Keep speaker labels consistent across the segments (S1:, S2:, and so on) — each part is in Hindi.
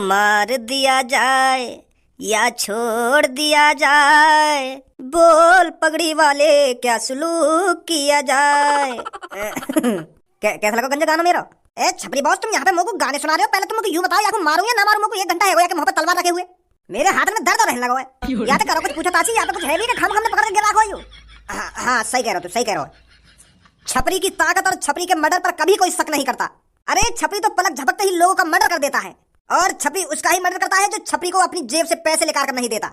S1: मार दिया जाए या छोड़ दिया जाए, बोल पगड़ी वाले क्या सुलूक किया जाए। कैसा लगा गंजा गाना मेरा? ए छपरी बॉस, तुम यहाँ पे मुझको गाने सुना रहे हो? पहले तुम मुझे यूं बताओ, या मारूं या ना मारूं? मुझको 1 घंटा है कि मुंह पे तलवार रखे हुए, मेरे हाथ में दर्द रहने लगा है। या तो करो कुछ पूछो तासी, या तो कुछ है भी कि हम पकड़ के गिरा हो। हाँ सही कह रहे हो, सही कह रहे हो। छपरी की ताकत और छपरी के मर्डर पर कभी कोई शक नहीं करता। अरे छपरी तो पलक झपकते ही लोगों का मर्डर कर देता है, और छपरी उसका ही मर्डर करता है जो छपरी को अपनी जेब से पैसे निकाल कर नहीं देता।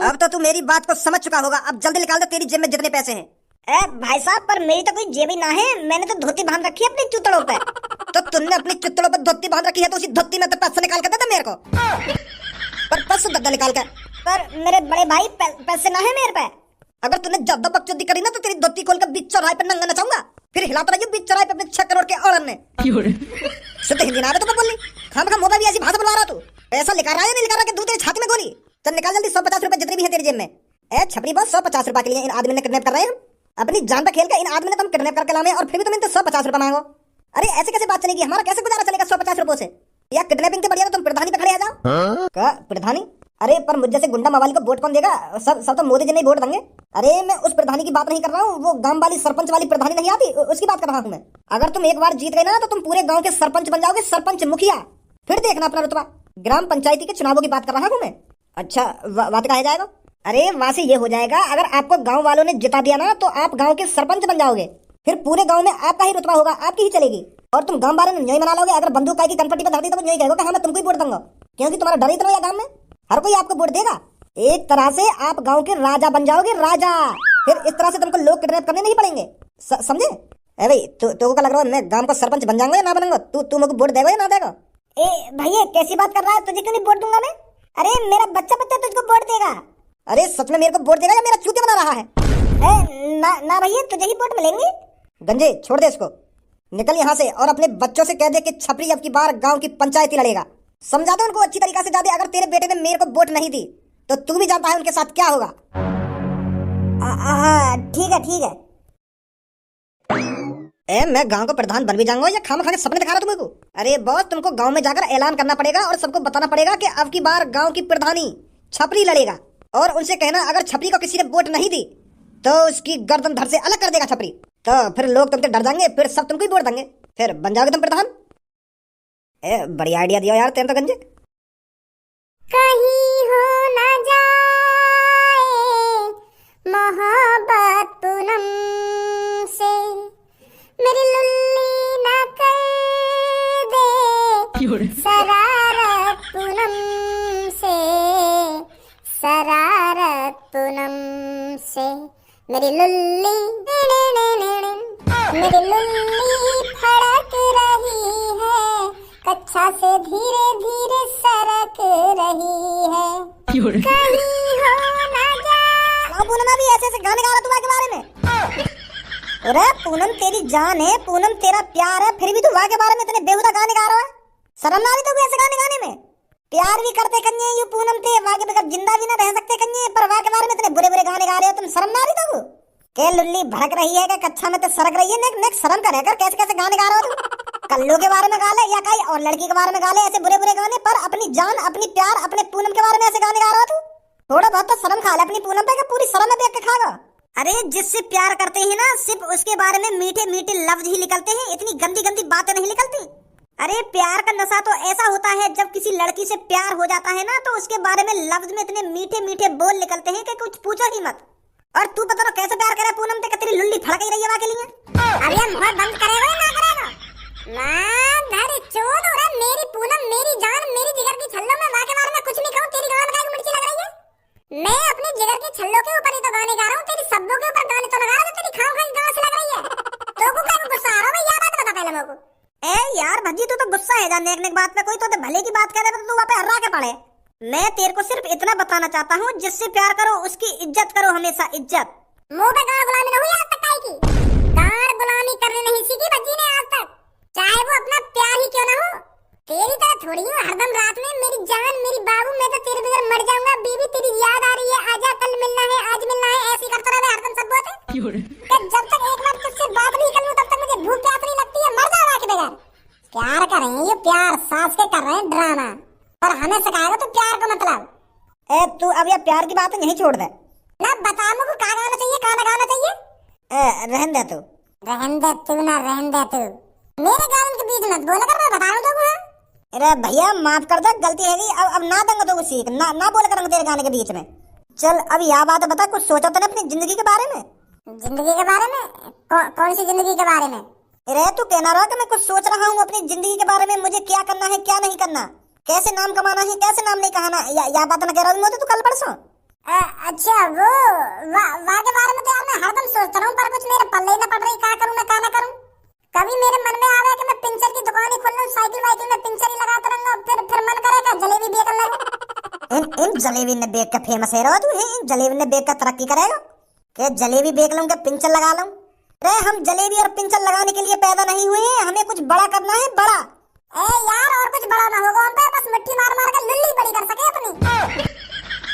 S1: अब तो तू मेरी बात को समझ चुका होगा, अब जल्दी निकाल दे तेरी जेब में जितने पैसे हैं। ए भाई साहब, पर मेरी तो कोई जेब ही ना है, मैंने तो धोती बांध रखी है अपनी चुतड़ों पे। तो तुमने अपनी चुतड़ों पर धोती बांध रखी है तो उसी धोती में तो पैसे निकाल कर दे मेरे को। पर पैसे गद्दा निकाल कर। पर मेरे बड़े भाई पैसे ना है मेरे पे। अगर तूने ज्यादा बकचोदी करी ना तो तेरी धोती खोल कर बीच चौराहे पे नंगा नचाऊंगा, फिर हिलाता रहिए बीच चौराहे पे अपने 6 करोड़ के औरन में। शुद्ध हिंदी ना आवे तो मैं बोलनी, खाम मोबाइल भी ऐसी भाषा बुलवा रहा तू। पैसा लेकर रहा है नहीं लेकर रहा, दूध तेरी छाती में गोली। चल निकाल जल्दी 150 रुपए जितने भी है तेरी जेब में। ए छपरी बॉस, 150 रुपए के लिए इन आदमी ने किडनैप कर रहे हैं। अपनी जान पे खेल कर इन आदमी ने तुम किडनैप करके लाए और फिर भी तुम इनसे 150 रुपए मांगो। अरे ऐसे कैसे बात चलेगी? हमारा कैसे गुजारा चलेगा 150 रुपए से? या किडनैपिंग के बढ़िया तुम प्रधानी पे खड़े आ जाओ। क्या प्रधानी? अरे पर मुझ जैसे गुंडा मवाली को वोट कौन देगा? सब तो मोदी जी नहीं वोट देंगे। अरे मैं उस प्रधानी की बात नहीं कर रहा हूँ, वो गांव वाली सरपंच वाली प्रधानी नहीं आती, उसकी बात कर रहा हूँ मैं। अगर तुम एक बार जीत गए ना तो तुम पूरे गांव के सरपंच बन जाओगे, सरपंच मुखिया। फिर देखना अपना रुतबा। ग्राम पंचायती के चुनावों की बात कर रहा हूँ मैं। अच्छा बात कहा जाएगा? अरे वहां से ये हो जाएगा, अगर आपको गाँव वालों ने जिता दिया ना तो आप गाँव के सरपंच बन जाओगे, फिर पूरे गाँव में आपका ही रुतबा होगा, आपकी ही चलेगी। और तुम गाँव वालों ने न्याय मना लोगे। अगर बंदूक की कनपट्टी पर धरती तो न्याय कहोगे हाँ मैं तुमको ही वोट दूंगा, क्योंकि तुम्हारा डर ही इतना गाँव में हर कोई आपको वोट देगा। एक तरह से आप गांव के राजा बन जाओगे, राजा। फिर इस तरह से तुमको लोग किडनैप करने नहीं पड़ेंगे, समझे? ए भाई तो क्या लग रहा है मैं गांव का सरपंच बन जाऊंगा या ना बनूंगा? तू मुझको वोट देगा या ना देगा? ए भैया कैसी बात कर रहा है? तुझे क्यों नहीं वोट दूंगा मैं? अरे मेरा बच्चा तुझको वोट देगा। अरे सच में मेरे को वोट देगा या मेरा चूतिया बना रहा है? ना भैया, तुझे ही वोट मिलेंगे। गंजे छोड़ दे इसको, निकल यहाँ से और अपने बच्चों से कह दे कि छपरी अब की बार गाँव की पंचायती लड़ेगा। समझा दो उनको अच्छी तरीका से। जाते अगर तेरे बेटे ने मेरे को वोट नहीं दी तो तू भी जानता है उनके साथ क्या होगा। ठीक है। मैं गांव का प्रधान बन भी जाऊंगा या खाम खा के सपने दिखा रहा तुमको? अरे बॉस, तुमको गांव में जाकर ऐलान करना पड़ेगा और सबको बताना पड़ेगा कि अब की बार गांव की प्रधानी छपरी लड़ेगा, और उनसे कहना अगर छपरी को किसी ने वोट नहीं दी तो उसकी गर्दन धड़ से अलग कर देगा छपरी। तो फिर लोग तुमसे डर जाएंगे, फिर सब तुमको ही वोट देंगे, फिर बन जाओगे तुम प्रधान। बढ़िया आइडिया दिया यार तेरे तो गंजे।
S2: कहीं हो न जाए मोहब्बत पूनम से, मेरी लुल्ली न कर दे शरारत पूनम से, शरारत पूनम से। मेरी लुल्ली फड़क रही है, कच्छा से धीरे धीरे सरक रही है। कहीं हो न जा। पूनम भी ऐसे गाने गा रहा तुम्हारे बारे में? अरे पूनम तेरी जान है, पूनम तेरा प्यार है, फिर भी तू वहाँ के बारे में इतने बेहुदा गाने गा रहा है। शर्म ना आ रही तो ऐसे गाने गाने में? प्यार भी करते कन्ये यू पूनम थे, वहाँ के बगैर जिंदा भी ना रह सकते कन्ये, पर वहाँ के बारे में इतने बुरे बुरे गाने गा रहे हो तुम। शर्म ना आ रही तो? के लुल्ली भड़क रही है, कच्छा में तो सरक रही है। नेक शर्म कर कैसे कैसे गाने गा रहे हो? कल्लू के बारे में गा ले या कहीं और लड़की के बारे में गा ले, ऐसे बुरे बुरे गाने, पर अपनी जान अपनी प्यार अपने पूनम के बारे में ऐसे गाने गा रहा तू? थोड़ा बहुत तो शर्म खा ले अपनी पूनम पे, पूरी शर्म में देख के खागा। अरे जिससे प्यार करते हैं ना सिर्फ उसके बारे में मीठे मीठे लफ्ज ही निकलते हैं, इतनी गंदी गंदी बातें नहीं निकलती। अरे प्यार का नशा तो ऐसा होता है जब किसी लड़की से प्यार हो जाता है ना तो उसके बारे में लफ्ज में इतने मीठे मीठे बोल निकलते हैं कि कुछ पूछो ही मत। और तू बता तो कैसे प्यार करे पूनम से? तेरी लुल्ली फड़क ही रही है वहाँ के लिए। अरे मुंह बंद करेगा ना करेगा? धर चोद हो रहा मेरी पूनम, मेरी जान, मेरी जिगर की छल्लो। मैं वहाँ के बारे में कुछ नहीं कहूँ, तेरी गान का मिर्ची लग रही है। मैं अपने जिगर के छल्लों के ऊपर ही तो गाने गा रहा हूँ, तेरी शब्दों के ऊपर गाने तो लगा रहा हूँ, तेरी खाओ खाई गाँव से लग रही है। तो को क्या गुस्सा आ रहा है? यह बात बता पहले मेरे को। ए यार भज्जी, तू तो गुस्सा है जान नेक बात पे। कोई तो भले की बात करे तो तू वहाँ पे हर्रा के पड़े। मैं तेरे को सिर्फ इतना बताना चाहता हूँ, जिससे प्यार करो उसकी इज्जत करो, हमेशा इज्जत। मुंह पे गाड़ गुलामी न हुई आज तक की? गाड़ गुलामी करने नहीं सीखी भज्जी ने आज तक, चाहे वो अपना प्यार ही क्यों ना हो। तेरी तरह थोड़ी हूँ हरदम रात में मेरी जान मेरी बाबू, मैं तो तेरे बगैर मर जाऊंगा। बीबी तेरी याद आ रही है, आजा कल मिलना है, आज मिलना है, ऐसे ही करता रहे हरदम सब बातें। जब तक एक बार तुझसे बात नहीं कर लूं तब तक मुझे भूख प्यास नहीं लगती है। मर जाओ के बगैर। प्यार कर रहे हैं ये, प्यार सास के कर रहे हैं ड्रामा, पर और हमें सिखाएगा तो प्यार का मतलब।
S1: तू अब यह प्यार की बात यहीं छोड़ दे
S2: ना बता मुझको कहाँ गाना चाहिए, कहाँ ना गाना चाहिए।
S1: रहन दे तू।
S2: रहन दे तू ना रहन दे तू, मेरे गाने के बीच मत बोला कर, मैं बता रहा हूँ।
S1: अरे भैया माफ कर दे, गलती है गई, अब ना दूंगा तो सीख ना बोला करूंगा तेरे गाने के बीच में। चल अब यह बात बता, कुछ सोचा तूने अपनी जिंदगी के बारे में?
S2: जिंदगी के बारे में? कौन सी जिंदगी के बारे में?
S1: अरे तू कहना रहा कि मैं कुछ सोच रहा हूँ अपनी जिंदगी के बारे में, मुझे क्या करना है क्या नहीं करना, कैसे नाम कमाना है कैसे नाम नहीं कहाना, या बात ना कह रहा हूँ तू कल परसों।
S2: अच्छा वो वाह के बारे में तो यार मैं हरदम सोचता रहूं, पर कुछ मेरे पल्ले ही ना पड़ रही, क्या करूं मैं क्या ना करूं। कभी मेरे मन में आवे कि मैं पिंचर की दुकान ही खोल लूं, साइकिल वाइकिल में पिंचर ही लगाता रहूंगा, फिर मन करेगा जलेबी बेच लूं।
S1: इन जलेबी ने बेच के फेमस है रहा तू, इन जलेबी ने बेच कर तरक्की करेगा कि जलेबी बेच लूं कि पिंचर लगा लूं। रे हम जलेबी और पिंचर लगाने के लिए पैदा नहीं हुए हैं, हमें कुछ बड़ा करना है बड़ा।
S2: यार और कुछ बड़ा ना होगा, हम पे बस मिट्टी मार मार के लुल्ली बड़ी कर सके अपनी।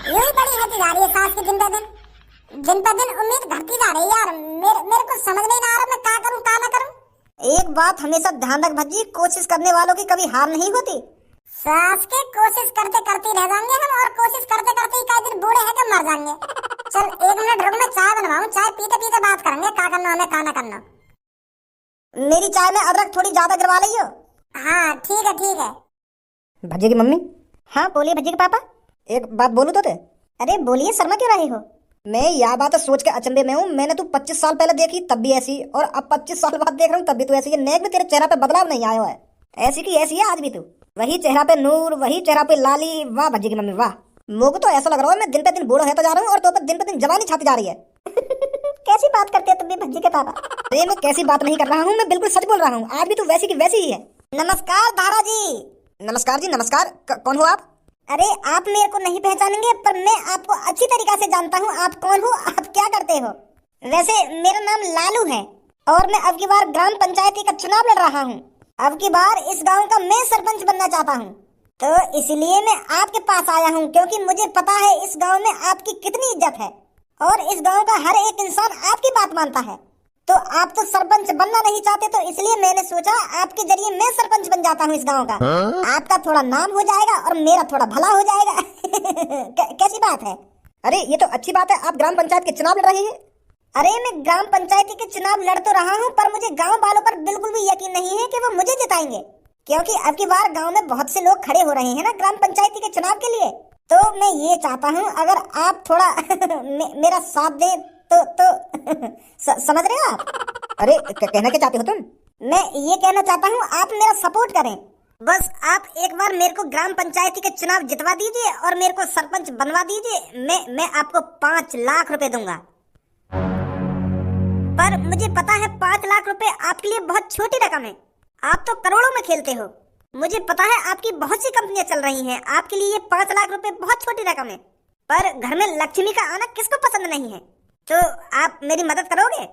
S2: यही बड़ी है जा रही है सांस की, दिन पर दिन उम्मीद घटती जा रही है यार, मेरे को समझ नहीं आ रहा मैं क्या करूं क्या ना करूं।
S1: एक बात हमेशा ध्यान रख भज्जी, कोशिश करने वालों की कभी हार नहीं होती।
S2: सांस के कोशिश करते करते रह जाएंगे हम, और कोशिश करते करते कई दिन बूढ़े हैं कि मर जाएंगे। चल 1 मिनट रुक, मैं चाय बनवाऊं, चाय पीते पीते बात करेंगे क्या करना हमें क्या ना करना।
S1: मेरी चाय में अदरक थोड़ी ज्यादा गिरवा लियो।
S2: हाँ ठीक है।
S1: भज्जी की मम्मी। हाँ बोलिए भज्जी के पापा। एक बात बोलूं तो? अरे बोलिए, शर्मा क्यों रही हो? मैं यह बात सोच के अचंभे में हूँ, मैंने तू 25 साल पहले देखी तब भी ऐसी, और अब 25 साल बाद देख रहा हूँ तब भी तू ऐसी है। नेक में तेरे चेहरा पे बदलाव नहीं आया है, ऐसी की ऐसी है आज भी तू, वही चेहरा पे नूर, वही चेहरा पे लाली। वाह भज्जी की मम्मी वाह, मुझको तो ऐसा लग रहा है मैं दिन पे दिन बूढ़ा होता जा रहा हूँ और तो दिन पे दिन जवानी छाती जा रही है। कैसी बात करते हो तुम भी भज्जी के पापा? अरे मैं कैसी बात नहीं कर रहा हूँ, मैं बिल्कुल सच बोल रहा हूँ, आज भी तू वैसी की वैसी ही है। नमस्कार धारा जी। नमस्कार जी नमस्कार। कौन हो आप? अरे आप मेरे को नहीं पहचानेंगे, पर मैं आपको अच्छी तरीके से जानता हूँ, आप कौन हो, आप क्या करते हो। वैसे मेरा नाम लालू है और मैं अब की बार ग्राम पंचायती का चुनाव लड़ रहा हूँ। अब की बार इस गांव का मैं सरपंच बनना चाहता हूँ, तो इसलिए मैं आपके पास आया हूँ, क्योंकि मुझे पता है इस गांव में आपकी कितनी इज्जत है और इस गांव का हर एक इंसान आपकी बात मानता है। तो आप तो सरपंच बनना नहीं चाहते, तो इसलिए मैंने सोचा आपके जरिए मैं सरपंच बन जाता हूँ इस गांव का। आपका थोड़ा नाम हो जाएगा और मेरा थोड़ा भला हो जाएगा। कैसी बात है? अरे ये तो अच्छी बात है, आप ग्राम पंचायत के चुनाव लड़ रहे हैं। अरे मैं ग्राम पंचायती के चुनाव लड़ तो रहा हूँ, पर मुझे गाँव वालों पर बिल्कुल भी यकीन नहीं है कि वो मुझे जिताएंगे, क्योंकि अब की बार गाँव में बहुत से लोग खड़े हो रहे हैं ना ग्राम पंचायती के चुनाव के लिए। तो मैं ये चाहता हूँ अगर आप थोड़ा मेरा साथ दें तो समझ रहे हो आप? अरे कहना क्या चाहते हो तुम? मैं ये कहना चाहता हूँ आप मेरा सपोर्ट करें, बस आप एक बार मेरे को ग्राम पंचायती के चुनाव जितवा दीजिए और मेरे को सरपंच बनवा दीजिए। मैं आपको 5 लाख रुपए दूंगा। पर मुझे पता है 5 लाख रुपए आपके लिए बहुत छोटी रकम है, आप तो करोड़ों में खेलते हो। मुझे पता है आपकी बहुत सी कंपनियां चल रही हैं, आपके लिए 5 लाख रुपए बहुत छोटी रकम है, पर घर में लक्ष्मी का आना किसको पसंद नहीं है? तो आप मेरी मदद करोगे?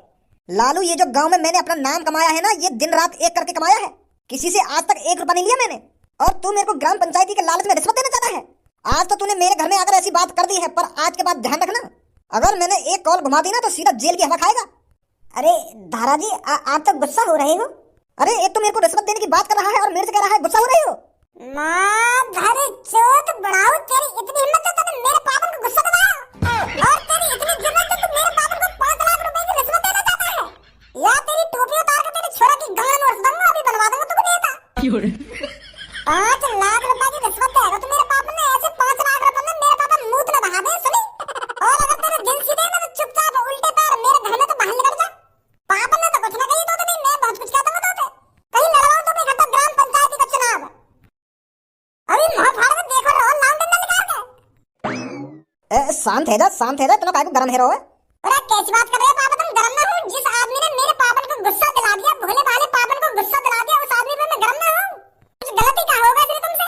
S1: लालू ये जो गांव में मैंने अपना नाम कमाया है ना, ये दिन रात एक करके कमाया है, किसी से आज तक 1 रुपया नहीं लिया मैंने, और तू मेरे को ग्राम पंचायती के लालच में रिश्वत देना चाहता है। आज तो तूने मेरे घर में आकर ऐसी बात कर दी है, पर आज के बाद ध्यान रखना, अगर मैंने एक कॉल घुमा दी ना तो सीधा जेल की हवा खाएगा। अरे धारा जी आप तो गुस्सा हो रहे हो। अरे एक तो मेरे को रिश्वत देने की बात कर रहा है और मेरे से कह रहा है गुस्सा हो रहे हो।
S2: चोट बढ़ाओ, तेरी इतनी हिम्मत है तूने मेरे पापन को गुस्सा दिलाया, और तेरी इतनी जुर्रत है तू मेरे पापन को 5 लाख रुपए की रिश्वत देना चाहता है। या तेरी टोपी उतार के तेरे छोरा की गान और दूंगा, अभी बनवा दूंगा तुमको नेता। 5 लाख रुपए की रिश्वत देगा तो मेरे पापन ने ऐसे 5 लाख रुपए में मेरे पापन मुंह में बहा दे सुनी। और अगर तेरे दिल सीधे ना तो चुपचाप उल्टे पैर मेरे घर में तो बाहर निकल जा। पापन ने तो कुछ ना कही तो नहीं, मैं बहुत कुछ कहता हूं तो कहीं लड़वाऊं तो इकट्ठा ग्राम पंचायती का चुनाव। अरे मुंह फाड़ के देखो रो, नाम डंडा निकाल के।
S1: शांत है जा, इतना काहे को गरम है रहो है?
S2: अरे कैसी बात कर रहे हो पापा, तुम गरम ना हो। जिस आदमी ने मेरे पापन को गुस्सा दिला दिया, भोले भाले पापन को गुस्सा दिला दिया, उस आदमी पे मैं गरम ना हूं। कुछ गलती क्या होगा इसलिए तुमसे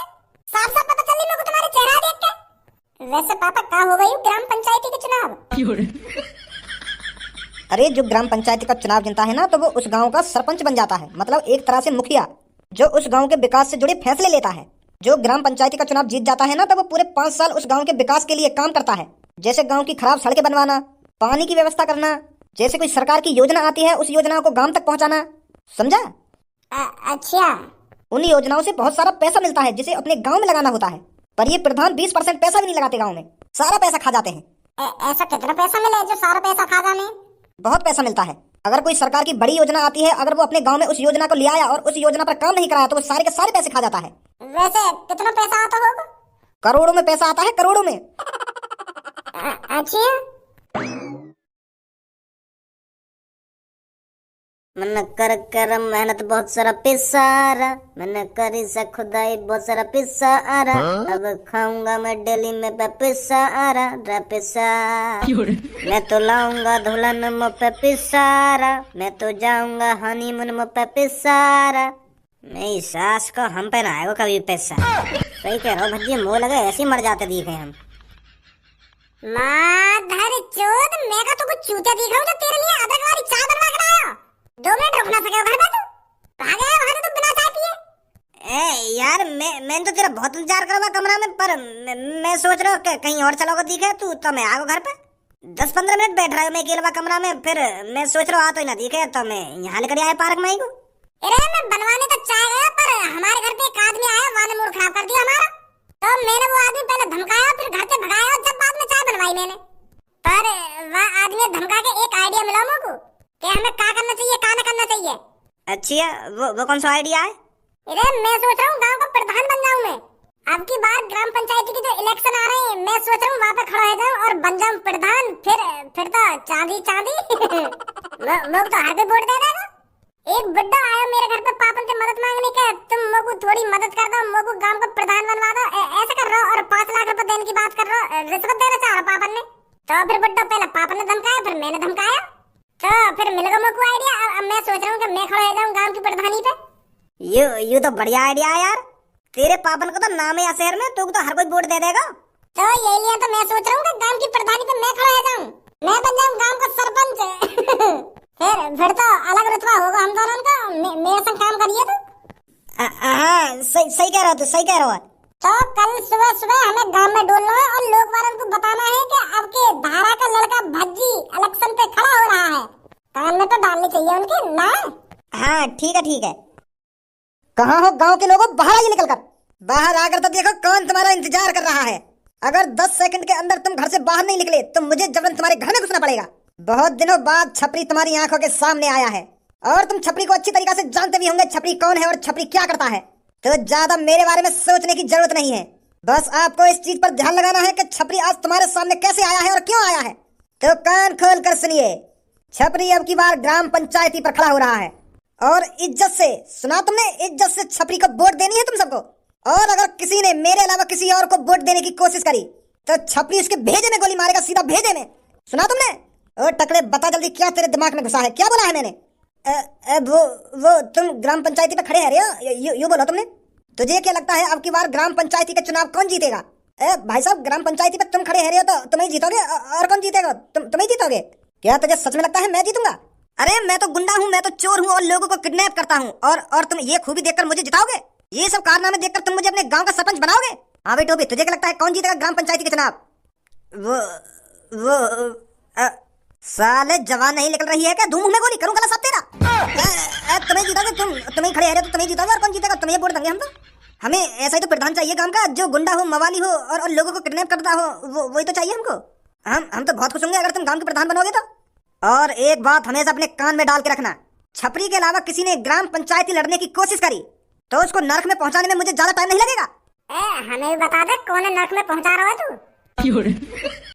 S2: साफ साफ पता चल रही मेरे को तुम्हारे चेहरा देख के। वैसे पापा क्या हो गई ग्राम पंचायती के चुनाव?
S1: अरे जो ग्राम पंचायती का चुनाव जीतता है ना, तो वो उस गांव का सरपंच बन जाता है, मतलब एक तरह से मुखिया, जो उस गांव के विकास से जुड़े फैसले लेता है। जो ग्राम पंचायती का चुनाव जीत जाता है ना, तो वो पूरे 5 साल उस गांव के विकास के लिए काम करता है, जैसे गांव की खराब सड़कें बनवाना, पानी की व्यवस्था करना, जैसे कोई सरकार की योजना आती है उस योजना को गांव तक पहुंचाना, समझा?
S2: अच्छा।
S1: उन योजनाओं से बहुत सारा पैसा मिलता है जिसे अपने गांव में लगाना होता है, पर ये प्रधान 20% पैसा भी नहीं लगाते गांव में, सारा पैसा खा जाते हैं।
S2: ऐसा कितना पैसा मिले जो सारा पैसा खा जाने?
S1: बहुत पैसा मिलता है। अगर कोई सरकार की बड़ी योजना आती है, अगर वो अपने गांव में उस योजना को ले आया और उस योजना पर काम नहीं कराया तो वो सारे के सारे पैसे खा जाता है।
S2: वैसे कितना पैसा आता होगा?
S1: करोड़ों में पैसा आता है, करोड़ों में।
S2: अच्छा,
S1: मन कर कर मेहनत बहुत सारा पिसारा, मैंने करी से खुदाई बहुत सारा पिसारा, अब खाऊंगा मैं डेली में पिसारा रे पिसा। मैं तो लाऊंगा दुल्हन मुँह पे पिसारा, मैं तो जाऊंगा हनीमून मुँह पे पिसारा, मेरी सास को हम पे ना आएगा कभी पैसा। सही कह रहा हो भज्जी, मुँह लगे ऐसे मर जाते दिखे हम।
S2: माधर चोद, मैं का तो कुछ चूतिया दिख रहा हूँ जो तेरे लिए अदरक वाली चाय बनवा कर लाया। 2 मिनट रुक ना सके घर पे तू? कहाँ गया वहाँ से तू बिना चाय पिए?
S1: यार मैं तो तेरा बहुत इंतजार कर रहा कमरा में, पर मैं सोच रहा हूँ कि कहीं और चलोगे दिखे तू तो मैं आऊँ घर पे। 10-15 मिनट बैठ रहा हूँ मैं अकेला कमरा में, फिर मैं सोच रहा हूँ आ तो ही ना दिखे तो मैं यहाँ लेकर आया पार्क में को।
S2: अरे मैं बनवाने तो चाय गया, पर हमारे घर पे एक आदमी आया, वाने मूड खराब कर दिया हमारा। तो मैंने वो आदमी पहले धमकाया, फिर घर से भगाया, और जब बाद में चाय बनवाई मैंने। पर वह आदमी धमका के एक आइडिया मिला मुझको कि हमें क्या करना चाहिए, क्या न करना चाहिए।
S1: अच्छा, वो कौन सा आइडिया है?
S2: अरे मैं सोच रहा हूँ गांव का प्रधान बन जाऊँ मैं। अब की बार ग्राम पंचायत की जो इलेक्शन आ रहे हैं, मैं सोच रहा हूँ वहाँ पे खड़ा हो जाऊँ और बन जाऊँ प्रधान। फिर तो चांदी चांदी लोग तो हर कोई वोट दे देगा। एक बुड्ढा आया मेरे घर पे पापन से मदद मांगने के, तुम मोको थोड़ी मदद कर दो, मोको गांव का प्रधान बनवा दो, ऐसे कर रहा और 5 लाख रुपए देने की बात कर रहा, रिश्वत देना चाह रहा पापन ने। तो फिर बुड्ढा पहले पापन ने धमकाया, फिर मैंने धमकाया, तो फिर मिल गया मोको आइडिया। अब मैं सोच रहा हूँ कि मैं खड़ा हो जाऊँ गांव की प्रधानी पे।
S1: ये तो बढ़िया आइडिया है यार। तेरे पापन को तो नाम है शहर में, तो हर कोई वोट दे देगा।
S2: तो ये लिया तो मैं सोच रहा हूँ कि गांव की प्रधानी पे मैं खड़ा हो जाऊँ, मैं बन जाऊँ गांव का सरपंच। फिर तो अलग रुतबा होगा हम दोनों का, मेरे संग काम करिए तो।
S1: हाँ सही कह रहा हो, तो सही कह रहा हो।
S2: तो कल सुबह सुबह हमें गांव में डोलना है और लोग वालों को बताना है कि अब के धारा का लड़का भज्जी इलेक्शन पे खड़ा हो रहा है। कान में तो डालनी चाहिए उनके ना।
S1: हाँ ठीक है। कहाँ हो गांव के लोगों, बाहर आइए निकल कर। बाहर आकर तो देखो कौन तुम्हारा इंतजार कर रहा है। अगर 10 सेकंड के अंदर तुम घर से बाहर नहीं निकले तो मुझे जबरन तुम्हारे घर में घुसना पड़ेगा। बहुत दिनों बाद छपरी तुम्हारी आंखों के सामने आया है, और तुम छपरी को अच्छी तरीके से जानते भी होंगे छपरी कौन है और छपरी क्या करता है। तो ज्यादा मेरे बारे में सोचने की जरूरत नहीं है, बस आपको इस चीज पर ध्यान लगाना है कि छपरी आज तुम्हारे सामने कैसे आया है और क्यों आया है। तो कान खोल कर सुनिए, छपरी अब की बार ग्राम पंचायती पर खड़ा हो रहा है, और इज्जत से सुना तुमने, इज्जत से छपरी को वोट देनी है तुम सबको। और अगर किसी ने मेरे अलावा किसी और को वोट देने की कोशिश करी तो छपरी उसके भेजे में गोली मारेगा, सीधा भेजे में। सुना तुमने? ओ टकले, बता जल्दी क्या तेरे दिमाग में घुसा है, क्या बोला है मैंने? वो तुम ग्राम पंचायती पे खड़े हैं यू बोला तुमने। तुझे क्या लगता है अब की बार ग्राम पंचायती के चुनाव कौन जीतेगा? भाई साहब, ग्राम पंचायती पे तुम खड़े हो तो तुम ही जीतोगे, और कौन जीतेगा? तुम ही जीतोगे। क्या तुझे सच में लगता है मैं जीतूंगा? अरे मैं तो गुंडा हूँ, मैं तो चोर हूँ और लोगों को किडनैप करता हूँ, और तुम ये खूबी देखकर मुझे जिताओगे? ये सब कारनामे देखकर तुम मुझे अपने गांव का सरपंच बनाओगे? हाँ भाई टोपी, तुझे क्या लगता है कौन जीतेगा ग्राम पंचायती के चुनाव? वो साले जवान नहीं निकल रही है क्या? धूम में गोली करूंगा सब तेरा। तुम्हें जीतोगे, तुम ही खड़े हैं तो तुम ही जीतोगे, और कौन जीतेगा? तुम्हें वोट देंगे हम तो। हमें ऐसा ही तो प्रधान चाहिए गांव का, जो गुंडा हो, मवाली हो और लोगों को किडनैप करता हो, वही तो चाहिए हमको। हम तो बहुत खुश होंगे अगर तुम गांव के प्रधान बनोगे तो। और एक बात हमेशा अपने कान में डाल के रखना, छपरी के अलावा किसी ने ग्राम पंचायती लड़ने की कोशिश करी तो उसको नरक में पहुंचाने में मुझे ज्यादा टाइम नहीं लगेगा।
S2: हमें भी बता दे कौन नरक में पहुंचा रहा है तू।